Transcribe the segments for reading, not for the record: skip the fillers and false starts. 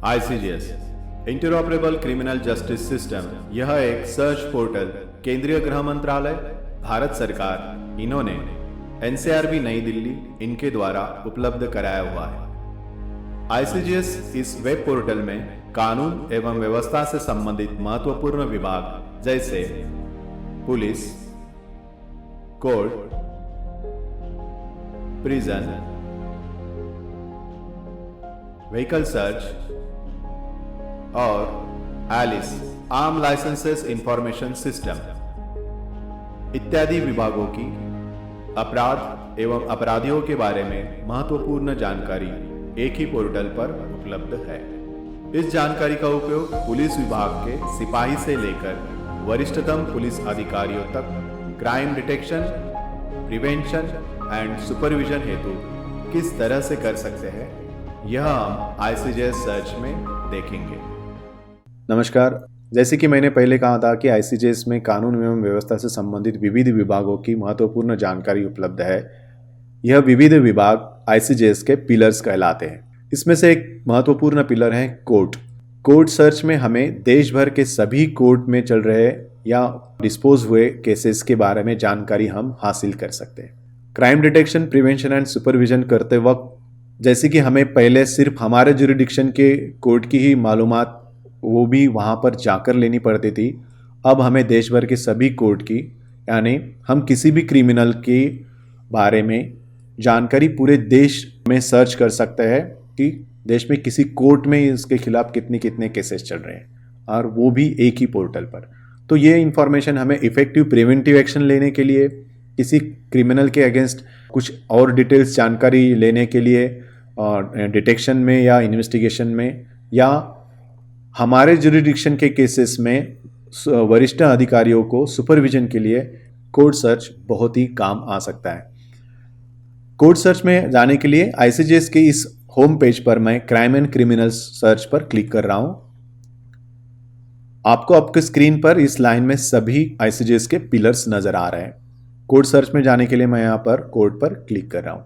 ICJS interoperable criminal justice system, यह एक search portal केंद्रीय गृह मंत्रालय, भारत सरकार, इन्होंने NCRB नई दिल्ली इनके द्वारा उपलब्ध कराया हुआ है। ICJS इस वेब पोर्टल में कानून एवं व्यवस्था से संबंधित महत्वपूर्ण विभाग जैसे police, court, prison, vehicle search और एलिस आर्म लाइसेंसेस इंफॉर्मेशन सिस्टम इत्यादि विभागों की अपराध एवं अपराधियों के बारे में महत्वपूर्ण जानकारी एक ही पोर्टल पर उपलब्ध है। इस जानकारी का उपयोग पुलिस विभाग के सिपाही से लेकर वरिष्ठतम पुलिस अधिकारियों तक crime detection, prevention and supervision हेतु किस तरह से कर सकते हैं, यह हम ICJS सर्च में देखेंगे। नमस्कार। जैसे कि मैंने पहले कहा था कि ICJS में कानून एवं व्यवस्था से संबंधित विविध विभागों की महत्वपूर्ण जानकारी उपलब्ध है। यह विविध विभाग ICJS के पिलर्स कहलाते हैं। इसमें से एक महत्वपूर्ण पिलर है कोर्ट। कोर्ट सर्च में हमें देश भर के सभी कोर्ट में चल रहे या डिस्पोज हुए केसेस के बारे में जानकारी हम हासिल कर सकते हैं। Crime detection, prevention and supervision करते वक्त जैसे कि हमें पहले सिर्फ हमारे जुरिडिक्शन के कोर्ट की ही मालूमात वो भी वहाँ पर जाकर लेनी पड़ती थी। अब हमें देश भर के सभी कोर्ट की, यानी हम किसी भी क्रिमिनल के बारे में जानकारी पूरे देश में सर्च कर सकते हैं कि देश में किसी कोर्ट में इसके खिलाफ कितने कितने केसेस चल रहे हैं, और वो भी एक ही पोर्टल पर। तो ये इन्फॉर्मेशन हमें इफेक्टिव प्रिवेंटिव एक्शन लेने के लिए, किसी क्रिमिनल के अगेंस्ट कुछ और डिटेल्स जानकारी लेने के लिए, डिटेक्शन में या इन्वेस्टिगेशन में, या हमारे जुरिडिक्शन के केसेस में वरिष्ठ अधिकारियों को सुपरविजन के लिए कोर्ट सर्च बहुत ही काम आ सकता है। कोर्ट सर्च में जाने के लिए ICJS के इस होम पेज पर मैं क्राइम एंड क्रिमिनल्स सर्च पर क्लिक कर रहा हूं। आपको आपके स्क्रीन पर इस लाइन में सभी ICJS के पिलर्स नजर आ रहे हैं। कोर्ट सर्च में जाने के लिए मैं यहां पर कोर्ट पर क्लिक कर रहा हूं।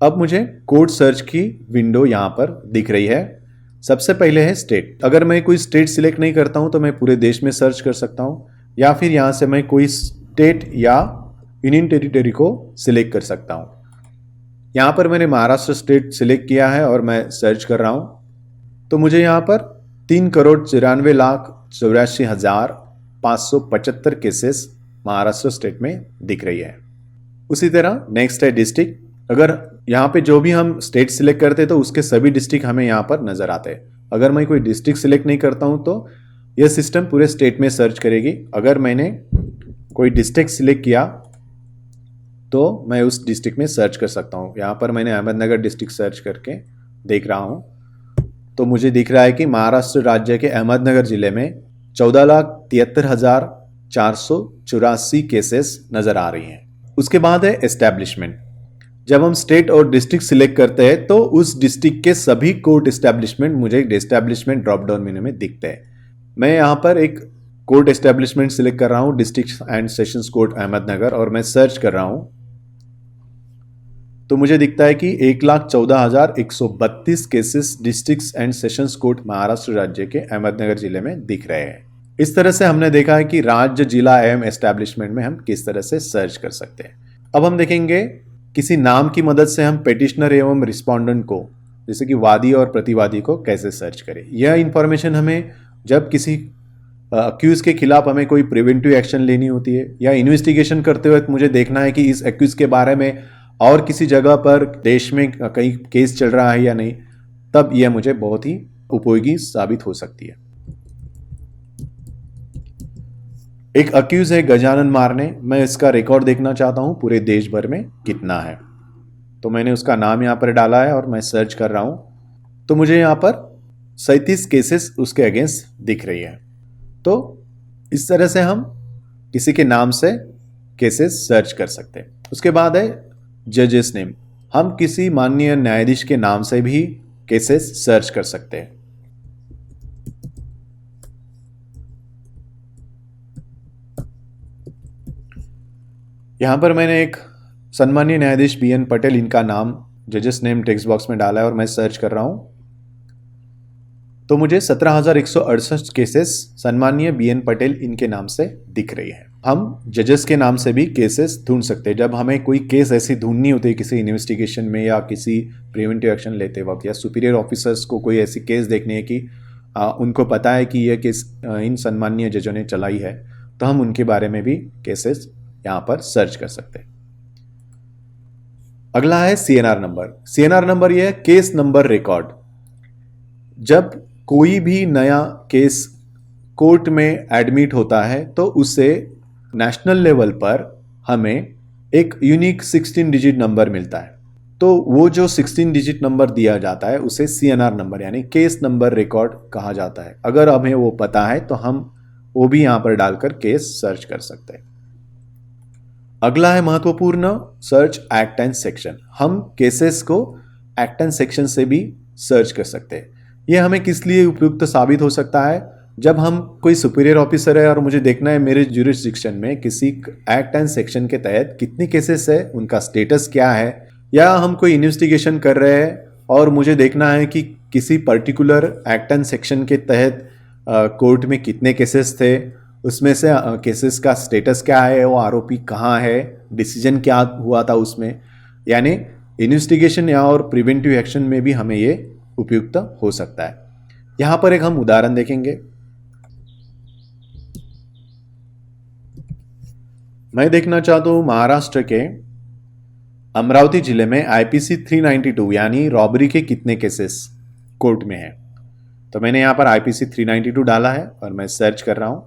अब मुझे कोर्ट सर्च की विंडो यहां पर दिख रही है। सबसे पहले है स्टेट। अगर मैं कोई स्टेट सिलेक्ट नहीं करता हूं तो मैं पूरे देश में सर्च कर सकता हूं, या फिर यहां से मैं कोई स्टेट या यूनियन टेरिटरी को सिलेक्ट कर सकता हूं। यहां पर मैंने महाराष्ट्र स्टेट सिलेक्ट किया है और मैं सर्च कर रहा हूं। तो मुझे यहां पर 3,94,84,575 केसेस महाराष्ट्र स्टेट में दिख रही है। उसी तरह नेक्स्ट है डिस्ट्रिक्ट। अगर यहाँ पे जो भी हम स्टेट सिलेक्ट करते हैं तो उसके सभी डिस्ट्रिक्ट हमें यहाँ पर नजर आते हैं। अगर मैं कोई डिस्ट्रिक्ट सिलेक्ट नहीं करता हूँ तो यह सिस्टम पूरे स्टेट में सर्च करेगी। अगर मैंने कोई डिस्ट्रिक्ट सिलेक्ट किया तो मैं उस डिस्ट्रिक्ट में सर्च कर सकता हूँ। यहाँ पर मैंने अहमदनगर डिस्ट्रिक्ट सर्च करके देख रहा हूँ, तो मुझे दिख रहा है कि महाराष्ट्र राज्य के अहमदनगर जिले में 14,73,484 केसेस नजर आ रही हैं। उसके बाद है एस्टैब्लिशमेंट। जब हम स्टेट और डिस्ट्रिक्ट सिलेक्ट करते हैं तो उस डिस्ट्रिक्ट के सभी कोर्ट एस्टैब्लिशमेंट मुझे एस्टैब्लिशमेंट ड्रॉप डाउन मेन्यू में दिखते हैं। मैं यहाँ पर एक कोर्ट एस्टैब्लिशमेंट सिलेक्ट कर रहा हूँ, district and sessions court Ahmednagar, और मैं सर्च कर रहा हूँ तो मुझे दिखता है कि 1,14,132 cases district and sessions court Maharashtra राज्य के अहमदनगर जिले में दिख रहे हैं। इस तरह से हमने देखा है कि राज्य, जिला एवं एस्टैब्लिशमेंट में हम किस तरह से सर्च कर सकते हैं। अब हम देखेंगे किसी नाम की मदद से हम पेटिशनर एवं रिस्पोंडेंट को, जैसे कि वादी और प्रतिवादी को, कैसे सर्च करें। यह इंफॉर्मेशन हमें जब किसी अक्यूज के खिलाफ हमें कोई प्रिवेंटिव एक्शन लेनी होती है, या इन्वेस्टिगेशन करते वक्त मुझे देखना है कि इस अक्यूज के बारे में और किसी जगह पर देश में कहीं केस चल रहा है या नहीं, तब यह मुझे बहुत ही उपयोगी साबित हो सकती है। एक अक्यूज है गजानन मारने। मैं इसका रिकॉर्ड देखना चाहता हूं पूरे देश भर में कितना है। तो मैंने उसका नाम यहां पर डाला है और मैं सर्च कर रहा हूं, तो मुझे यहां पर 37 केसेस उसके अगेंस्ट दिख रही है। तो इस तरह से हम किसी के नाम से केसेस सर्च कर सकते हैं। उसके बाद है जजेस नेम। हम किसी माननीय न्यायाधीश के नाम से भी केसेस सर्च कर सकते हैं। यहां पर मैंने एक सम्मानीय न्यायाधीश BN पटेल, इनका नाम जजेस नेम टेक्स्ट बॉक्स में डाला है और मैं सर्च कर रहा हूं। तो मुझे 17,168 केसेस सम्मानीय BN पटेल इनके नाम से दिख रही है। हम जजेस के नाम से भी केसेस ढूंढ सकते हैं। जब हमें कोई केस ऐसी ढूंढनी होती है किसी इन्वेस्टिगेशन में या किसी प्रिवेंटिव एक्शन लेते वक्त, या सुपीरियर ऑफिसर्स को कोई ऐसी केस देखनी है कि उनको पता है कि यह केस इन सम्मानीय जजों ने चलाई है, तो हम उनके बारे में भी केसेस यहाँ पर सर्च कर सकते हैं। अगला है CNR नंबर। CNR नंबर यह है केस नंबर रिकॉर्ड। जब कोई भी नया केस कोर्ट में एडमिट होता है तो उससे नेशनल लेवल पर हमें एक यूनिक 16 डिजिट नंबर मिलता है। तो वो जो 16 डिजिट नंबर दिया जाता है उसे CNR नंबर यानी केस नंबर रिकॉर्ड कहा जाता है। अगर हमें वो पता है तो हम वो भी यहां पर डालकर केस सर्च कर सकते हैं। अगला है महत्वपूर्ण सर्च एक्ट एंड सेक्शन। हम केसेस को एक्ट एंड सेक्शन से भी सर्च कर सकते हैं। यह हमें किस लिए उपयुक्त साबित हो सकता है? जब हम कोई सुपीरियर ऑफिसर है और मुझे देखना है मेरे ज्यूरिसडिक्शन में किसी एक्ट एंड सेक्शन के तहत कितनी केसेस है, उनका स्टेटस क्या है, या हम कोई इन्वेस्टिगेशन कर रहे हैं और मुझे देखना है कि किसी पर्टिकुलर एक्ट एंड सेक्शन के तहत कोर्ट में कितने केसेस थे, उसमें से केसेस का स्टेटस क्या है, वो आरोपी कहाँ है, डिसीजन क्या हुआ था उसमें, यानी इन्वेस्टिगेशन या और प्रिवेंटिव एक्शन में भी हमें ये उपयुक्त हो सकता है। यहाँ पर एक हम उदाहरण देखेंगे। मैं देखना चाहता हूँ महाराष्ट्र के अमरावती जिले में IPC 392 यानी रॉबरी के कितने केसेस कोर्ट में हैं। तो मैंने यहाँ पर IPC 392 डाला है और मैं सर्च कर रहा हूँ।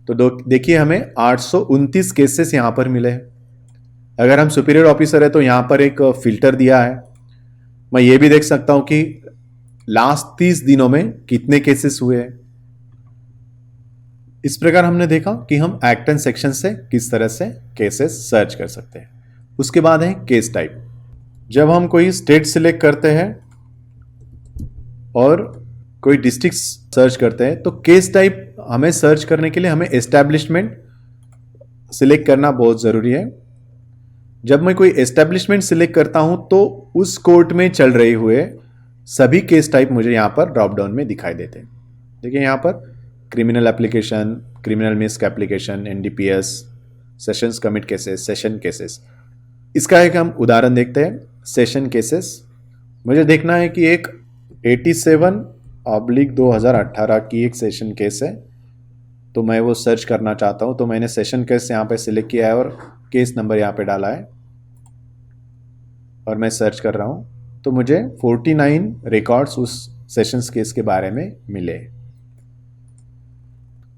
तो देखिए हमें 829 केसेस यहाँ पर मिले हैं। अगर हम सुपीरियर ऑफिसर है तो यहाँ पर एक फिल्टर दिया है। मैं ये भी देख सकता हूँ कि लास्ट 30 दिनों में कितने केसेस हुए हैं। इस प्रकार हमने देखा कि हम एक्ट एंड सेक्शन से किस तरह से केसेस सर्च कर सकते हैं। उसके बाद है केस टाइप। जब हम कोई स्टेट सिलेक्ट करते हैं और कोई डिस्ट्रिक्ट सर्च करते हैं तो केस टाइप हमें सर्च करने के लिए हमें एस्टैब्लिशमेंट सिलेक्ट करना बहुत ज़रूरी है। जब मैं कोई एस्टैब्लिशमेंट सिलेक्ट करता हूं तो उस कोर्ट में चल रहे हुए सभी केस टाइप मुझे यहाँ पर ड्रॉप डाउन में दिखाई देते हैं। देखिए यहाँ पर criminal application, criminal misc application, NDPS, sessions commit cases, session cases. इसका एक हम उदाहरण देखते हैं। सेशन केसेस मुझे देखना है कि एक 87/2018 की एक सेशन केस है, तो मैं वो सर्च करना चाहता हूँ। तो मैंने सेशन केस यहाँ पे सिलेक्ट किया है और केस नंबर यहाँ पे डाला है और मैं सर्च कर रहा हूँ। तो मुझे 49 रिकॉर्ड्स उस सेशंस केस के बारे में मिले।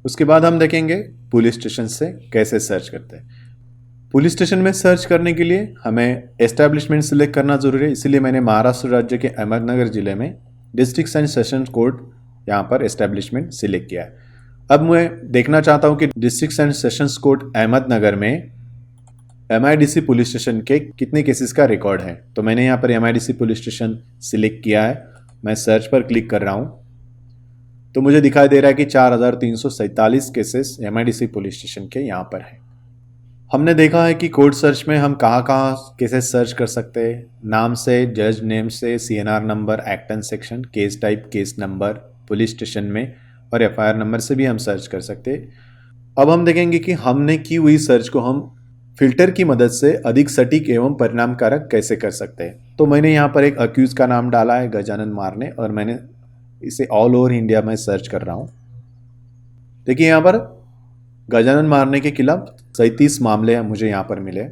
उसके बाद हम देखेंगे पुलिस स्टेशन से कैसे सर्च करते हैं। पुलिस स्टेशन में सर्च करने के लिए हमें एस्टैब्लिशमेंट सिलेक्ट करना जरूरी है, इसीलिए मैंने महाराष्ट्र राज्य के अहमदनगर जिले में डिस्ट्रिक्ट एंड सेशन कोर्ट यहाँ पर एस्टैब्लिशमेंट सिलेक्ट किया है। अब मैं देखना चाहता हूँ कि district and sessions court Ahmednagar में MIDC पुलिस स्टेशन के कितने केसेस का रिकॉर्ड है। तो मैंने यहाँ पर MIDC पुलिस स्टेशन सिलेक्ट किया है। मैं सर्च पर क्लिक कर रहा हूँ तो मुझे दिखाई दे रहा है कि 4,347 केसेस MIDC पुलिस स्टेशन के यहाँ पर है। हमने देखा है कि कोर्ट सर्च में हम कहाँ कहाँ केसेस सर्च कर सकते हैं। नाम से, जज नेम से, CNR number, act and section, case type, case number, police station में और FIR नंबर से भी हम सर्च कर सकते हैं। अब हम देखेंगे कि हमने की हुई सर्च को हम फिल्टर की मदद से अधिक सटीक एवं परिणामकारक कैसे कर सकते हैं। तो मैंने यहाँ पर एक अक्यूज का नाम डाला है गजानन मारने और मैंने इसे ऑल ओवर इंडिया में सर्च कर रहा हूँ। देखिए यहाँ पर गजानन मारने के खिलाफ 37 मामले मुझे यहाँ पर मिले।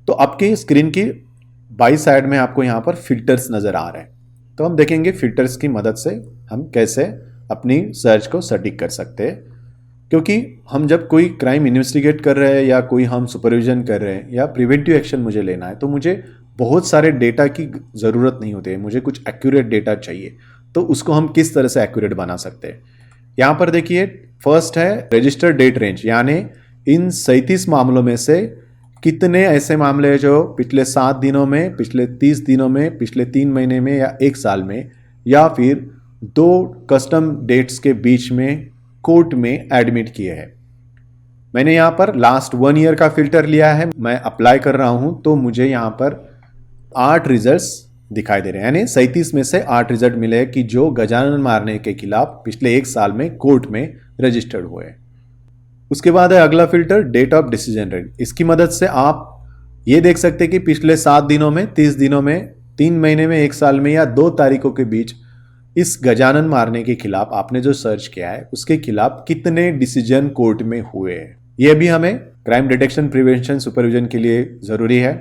तो आपकी स्क्रीन की बाई साइड में आपको यहाँ पर फिल्टर्स नज़र आ रहे हैं। तो हम देखेंगे फिल्टर्स की मदद से हम कैसे अपनी सर्च को सटीक कर सकते हैं, क्योंकि हम जब कोई क्राइम इन्वेस्टिगेट कर रहे हैं या कोई हम सुपरविजन कर रहे हैं या प्रिवेंटिव एक्शन मुझे लेना है तो मुझे बहुत सारे डेटा की ज़रूरत नहीं होती है, मुझे कुछ एक्यूरेट डेटा चाहिए। तो उसको हम किस तरह से एक्यूरेट बना सकते हैं। यहाँ पर देखिए फर्स्ट है रजिस्टर्ड डेट रेंज, यानी इन 37 मामलों में से कितने ऐसे मामले हैं जो पिछले 7 दिनों में, पिछले 30 दिनों में, पिछले 3 महीने में या 1 साल में या फिर 2 कस्टम डेट्स के बीच में कोर्ट में एडमिट किए हैं। मैंने यहाँ पर लास्ट 1 ईयर का फिल्टर लिया है। मैं अप्लाई कर रहा हूँ तो मुझे यहाँ पर 8 रिजल्ट्स दिखाई दे रहे हैं, यानी 37 में से 8 रिजल्ट मिले कि जो गजानन मारने के खिलाफ पिछले 1 साल में कोर्ट में रजिस्टर्ड हुए। उसके बाद है अगला filter, date of decision rate. इसकी मदद से आप ये देख सकते हैं कि पिछले 7 दिनों में, 30 दिनों में, 3 महीने में, 1 साल में या 2 तारीखों के बीच इस गजानन मारने के खिलाफ आपने जो सर्च किया है उसके खिलाफ कितने डिसीजन कोर्ट में हुए हैं। यह भी हमें क्राइम डिटेक्शन, प्रिवेंशन, सुपरविजन के लिए जरूरी है।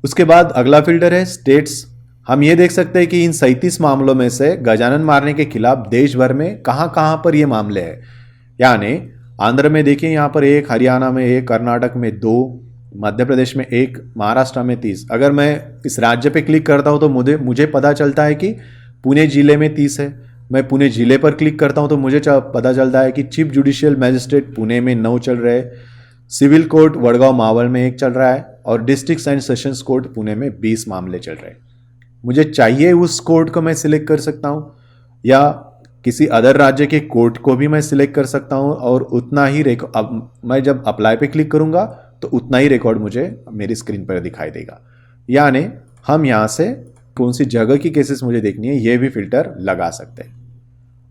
उसके बाद अगला फिल्टर है स्टेट्स। हम ये देख सकते हैं कि इन 37 मामलों में से गजानन मारने के खिलाफ देश भर में कहां पर ये मामले हैं। यानी आंध्र में देखिए यहाँ पर 1, हरियाणा में 1, कर्नाटक में 2, मध्य प्रदेश में 1, महाराष्ट्र में 30। अगर मैं इस राज्य पे क्लिक करता हूँ तो मुझे पता चलता है कि पुणे जिले में 30 है। मैं पुणे जिले पर क्लिक करता हूँ तो मुझे पता चलता है कि चीफ जुडिशियल मैजिस्ट्रेट पुणे में 9 चल रहे हैं, सिविल कोर्ट वडगांव मावल में 1 चल रहा है और district and sessions court Pune में 20 मामले चल रहे हैं। मुझे चाहिए उस कोर्ट को मैं सिलेक्ट कर सकता हूँ या किसी अदर राज्य के कोर्ट को भी मैं सिलेक्ट कर सकता हूँ और उतना ही अब मैं जब अप्लाई पे क्लिक करूँगा तो उतना ही रिकॉर्ड मुझे मेरी स्क्रीन पर दिखाई देगा। यानी हम यहाँ से कौन सी जगह की केसेस मुझे देखनी है ये भी फिल्टर लगा सकते हैं।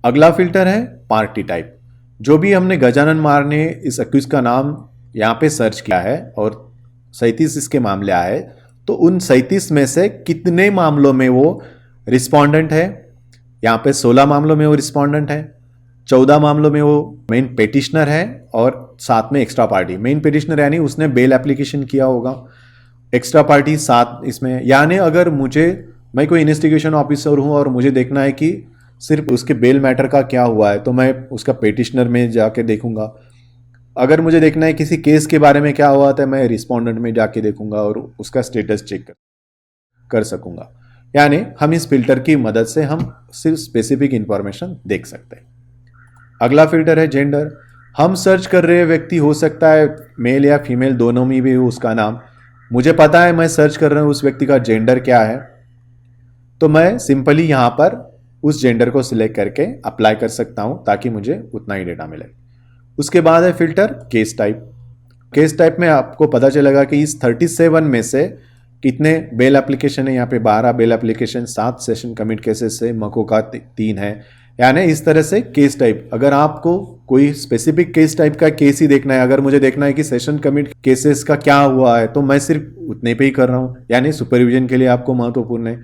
अगला फिल्टर है पार्टी टाइप। जो भी हमने गजानन मारने इस अक्यूज का नाम यहाँ पे सर्च किया है और 37 इसके मामले आए, तो उन 37 में से कितने मामलों में वो रिस्पोंडेंट है। यहाँ पे 16 मामलों में वो रिस्पोंडेंट है, 14 मामलों में वो मेन पेटिशनर है और साथ में एक्स्ट्रा पार्टी। मेन पेटिशनर यानी उसने बेल एप्लीकेशन किया होगा, एक्स्ट्रा पार्टी साथ इसमें। यानी अगर मैं कोई इन्वेस्टिगेशन ऑफिसर हूँ और मुझे देखना है कि सिर्फ उसके बेल मैटर का क्या हुआ है तो मैं उसका पेटिशनर में जाके देखूंगा। अगर मुझे देखना है किसी केस के बारे में क्या हुआ था मैं रिस्पोंडेंट में जाके देखूंगा और उसका स्टेटस चेक कर सकूंगा। यानी हम इस फिल्टर की मदद से हम सिर्फ स्पेसिफिक इंफॉर्मेशन देख सकते हैं। अगला फिल्टर है जेंडर। हम सर्च कर रहे व्यक्ति हो सकता है मेल या फीमेल दोनों में भी हो उसका नाम। मुझे पता है मैं सर्च कर रहा हूं उस व्यक्ति का जेंडर क्या है, तो मैं सिंपली यहां पर उस जेंडर को सिलेक्ट करके अप्लाई कर सकता हूं ताकि मुझे उतना ही डेटा मिले। उसके बाद है filter case type. Case type में आपको पता चलेगा कि इस 37 में से कितने बेल एप्लीकेशन है। यहाँ पे 12 bail application, 7 session commit cases है, मकोका 3 है। यानी इस तरह से केस टाइप, अगर आपको कोई स्पेसिफिक केस टाइप का केस ही देखना है, अगर मुझे देखना है कि सेशन कमिट केसेस का क्या हुआ है तो मैं सिर्फ उतने पे ही कर रहा हूँ। यानी सुपरविजन के लिए आपको महत्वपूर्ण है।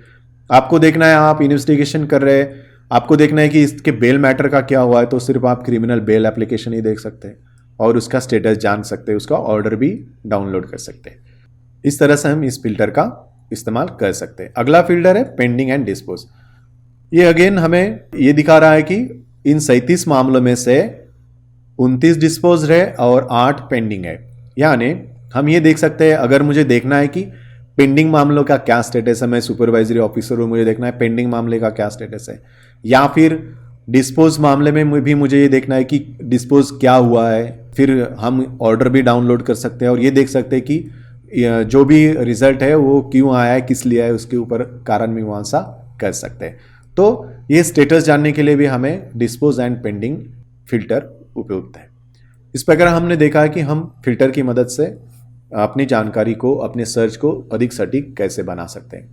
आपको देखना है, आप इन्वेस्टिगेशन कर रहे हैं, आपको देखना है कि इसके बेल मैटर का क्या हुआ है तो सिर्फ आप क्रिमिनल बेल एप्लीकेशन ही देख सकते हैं और उसका स्टेटस जान सकते हैं, उसका ऑर्डर भी डाउनलोड कर सकते हैं। इस तरह से हम इस फिल्टर का इस्तेमाल कर सकते हैं। अगला फिल्टर है पेंडिंग एंड डिस्पोज। ये अगेन हमें ये दिखा रहा है कि इन 37 मामलों में से 29 डिस्पोज है और 8 पेंडिंग है। यानी हम ये देख सकते हैं, अगर मुझे देखना है कि पेंडिंग मामलों का क्या स्टेटस है, मैं सुपरवाइजरी ऑफिसर हूँ, मुझे देखना है पेंडिंग मामले का क्या स्टेटस है, या फिर डिस्पोज मामले में भी मुझे ये देखना है कि डिस्पोज क्या हुआ है, फिर हम ऑर्डर भी डाउनलोड कर सकते हैं और ये देख सकते हैं कि जो भी रिजल्ट है वो क्यों आया है, किस लिए है, उसके ऊपर कारण मीमांसा कर सकते हैं। तो ये स्टेटस जानने के लिए भी हमें डिस्पोज एंड पेंडिंग फिल्टर उपयुक्त है। इस प्रकार हमने देखा है कि हम फिल्टर की मदद से अपनी जानकारी को, अपने सर्च को अधिक सटीक कैसे बना सकते हैं।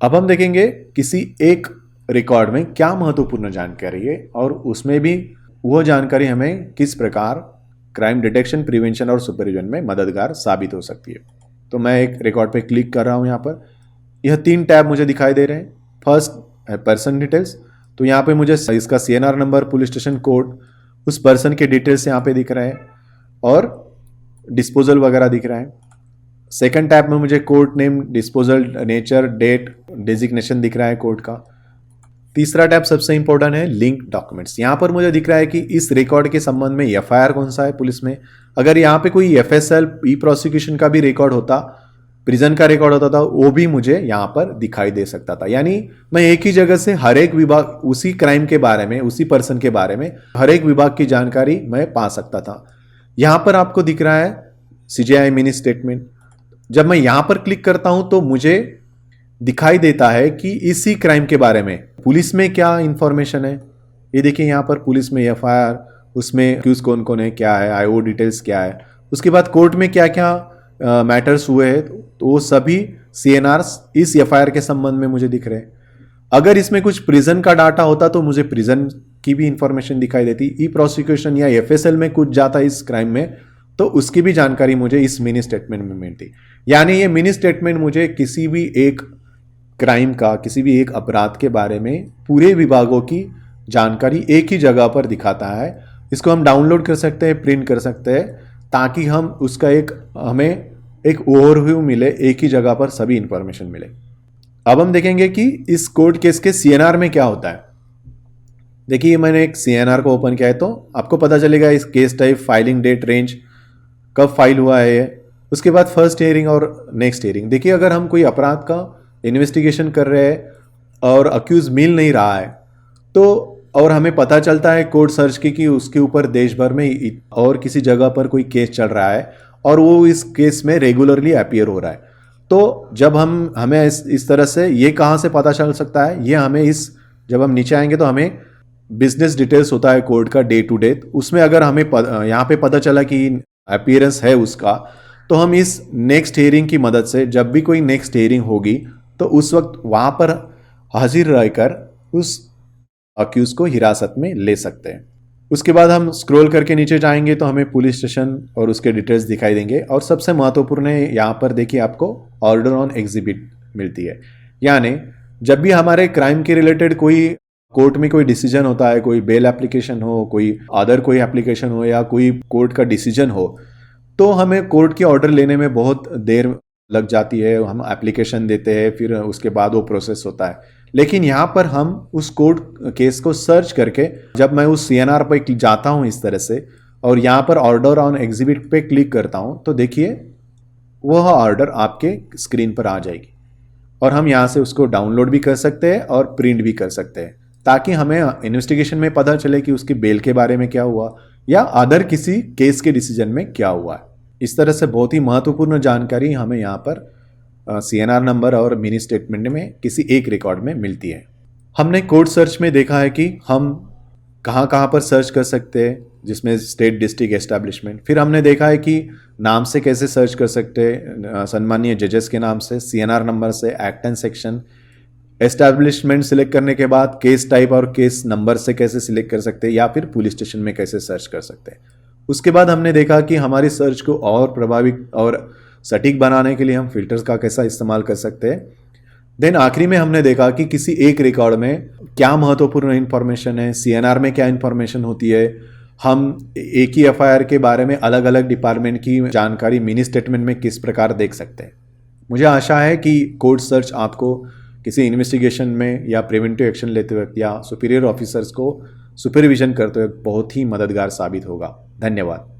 अब हम देखेंगे किसी एक रिकॉर्ड में क्या महत्वपूर्ण जानकारी है और उसमें भी वो जानकारी हमें किस प्रकार क्राइम डिटेक्शन, प्रिवेंशन और सुपरविजन में मददगार साबित हो सकती है। तो मैं एक रिकॉर्ड पे क्लिक कर रहा हूँ। यहाँ पर यह 3 टैब मुझे दिखाई दे रहे हैं। फर्स्ट है पर्सन डिटेल्स, तो यहाँ पे मुझे इसका CNR number, police station code, उस पर्सन के डिटेल्स यहाँ पे दिख रहे हैं और डिस्पोजल वगैरह दिख रहा है। सेकंड टैब में मुझे court name, disposal, nature, date, designation दिख रहा है कोर्ट का। तीसरा टैब सबसे इंपॉर्टेंट है लिंक डॉक्यूमेंट्स। यहाँ पर मुझे दिख रहा है कि इस रिकॉर्ड के संबंध में FIR कौन सा है पुलिस में। अगर यहाँ पे कोई FSL, ई प्रोसिक्यूशन का भी रिकॉर्ड होता, प्रिजन का रिकॉर्ड होता था, वो भी मुझे यहाँ पर दिखाई दे सकता था। यानी मैं एक ही जगह से हर एक विभाग, उसी क्राइम के बारे में, उसी पर्सन के बारे में हर एक विभाग की जानकारी मैं पा सकता था। यहाँ पर आपको दिख रहा है CJI मिनी स्टेटमेंट। जब मैं यहाँ पर क्लिक करता हूँ तो मुझे दिखाई देता है कि इसी क्राइम के बारे में पुलिस में क्या इंफॉर्मेशन है। ये देखिए यहाँ पर पुलिस में FIR, उसमें एक्यूज कौन कौन है, क्या है, IO डिटेल्स क्या है, उसके बाद कोर्ट में क्या क्या मैटर्स हुए हैं, तो वो सभी CNRs इस FIR के संबंध में मुझे दिख रहे हैं। अगर इसमें कुछ प्रिजन का डाटा होता तो मुझे प्रिजन की भी इंफॉर्मेशन दिखाई देती। ई प्रोसिक्यूशन या FSL में कुछ जाता इस क्राइम में तो उसकी भी जानकारी मुझे इस मिनी स्टेटमेंट में मिलती। यानी ये मिनी स्टेटमेंट मुझे किसी भी एक क्राइम का, किसी भी एक अपराध के बारे में पूरे विभागों की जानकारी एक ही जगह पर दिखाता है। इसको हम डाउनलोड कर सकते हैं, प्रिंट कर सकते हैं, ताकि हम उसका हमें एक ओवरव्यू मिले, एक ही जगह पर सभी इंफॉर्मेशन मिले। अब हम देखेंगे कि इस कोर्ट केस के CNR में क्या होता है। देखिए मैंने एक CNR को ओपन किया है तो आपको पता चलेगा इस case type, filing date, range, कब फाइल हुआ है, उसके बाद फर्स्ट हियरिंग और नेक्स्ट हियरिंग। देखिए अगर हम कोई अपराध का इन्वेस्टिगेशन कर रहे हैं और अक्यूज मिल नहीं रहा है तो, और हमें पता चलता है कोर्ट सर्च की कि उसके ऊपर देश भर में और किसी जगह पर कोई केस चल रहा है और वो इस केस में रेगुलरली अपीयर हो रहा है, तो जब हमें इस तरह से ये कहाँ से पता चल सकता है, ये हमें जब हम नीचे आएंगे तो हमें बिजनेस डिटेल्स होता है कोर्ट का डे टू डे, उसमें अगर हमें यहाँ पे पता चला कि अपीयरेंस है उसका, तो हम इस नेक्स्ट हियरिंग की मदद से जब भी कोई नेक्स्ट हियरिंग होगी तो उस वक्त वहाँ पर हाजिर रहकर उस अक्यूज को हिरासत में ले सकते हैं। उसके बाद हम स्क्रॉल करके नीचे जाएंगे तो हमें पुलिस स्टेशन और उसके डिटेल्स दिखाई देंगे। और सबसे महत्वपूर्ण है यहाँ पर देखिए आपको ऑर्डर ऑन एग्जिबिट मिलती है। यानी जब भी हमारे क्राइम के रिलेटेड कोई कोर्ट में कोई डिसीजन होता है, कोई बेल एप्लीकेशन हो, कोई एप्लीकेशन हो या कोई कोर्ट का डिसीजन हो, तो हमें कोर्ट के ऑर्डर लेने में बहुत देर लग जाती है। हम एप्लीकेशन देते हैं, फिर उसके बाद वो प्रोसेस होता है। लेकिन यहाँ पर हम उस कोर्ट केस को सर्च करके जब मैं उस CNR पर जाता हूँ इस तरह से और यहाँ पर ऑर्डर ऑन एग्जिबिट पे क्लिक करता हूँ तो देखिए वह ऑर्डर आपके स्क्रीन पर आ जाएगी और हम यहाँ से उसको डाउनलोड भी कर सकते हैं और प्रिंट भी कर सकते हैं, ताकि हमें इन्वेस्टिगेशन में पता चले कि उसकी बेल के बारे में क्या हुआ या अदर किसी केस के डिसीजन में क्या हुआ है। इस तरह से बहुत ही महत्वपूर्ण जानकारी हमें यहाँ पर CNR नंबर और मिनी स्टेटमेंट में किसी एक रिकॉर्ड में मिलती है। हमने कोर्ट सर्च में देखा है कि हम कहाँ कहाँ पर सर्च कर सकते हैं, जिसमें स्टेट, डिस्ट्रिक्ट, एस्टैब्लिशमेंट। फिर हमने देखा है कि नाम से कैसे सर्च कर सकते हैं, सम्मानीय जजेस के नाम से, CNR नंबर से, act and section. Establishment select करने के बाद केस टाइप और केस नंबर से कैसे सिलेक्ट कर सकते हैं या फिर पुलिस स्टेशन में कैसे सर्च कर सकते हैं। उसके बाद हमने देखा कि हमारी सर्च को और प्रभावी और सटीक बनाने के लिए हम फिल्टर्स का कैसा इस्तेमाल कर सकते हैं। देन आखिरी में हमने देखा कि किसी एक रिकॉर्ड में क्या महत्वपूर्ण इंफॉर्मेशन है, CNR में क्या इंफॉर्मेशन होती है। हम एक ही FIR के बारे में अलग अलग डिपार्टमेंट की जानकारी मिनी स्टेटमेंट में किस प्रकार देख सकते हैं। मुझे आशा है कि कोर्ट सर्च आपको किसी इन्वेस्टिगेशन में या प्रिवेंटिव एक्शन लेते वक्त या सुपीरियर ऑफिसर्स को सुपरविजन करते वक्त बहुत ही मददगार साबित होगा। धन्यवाद।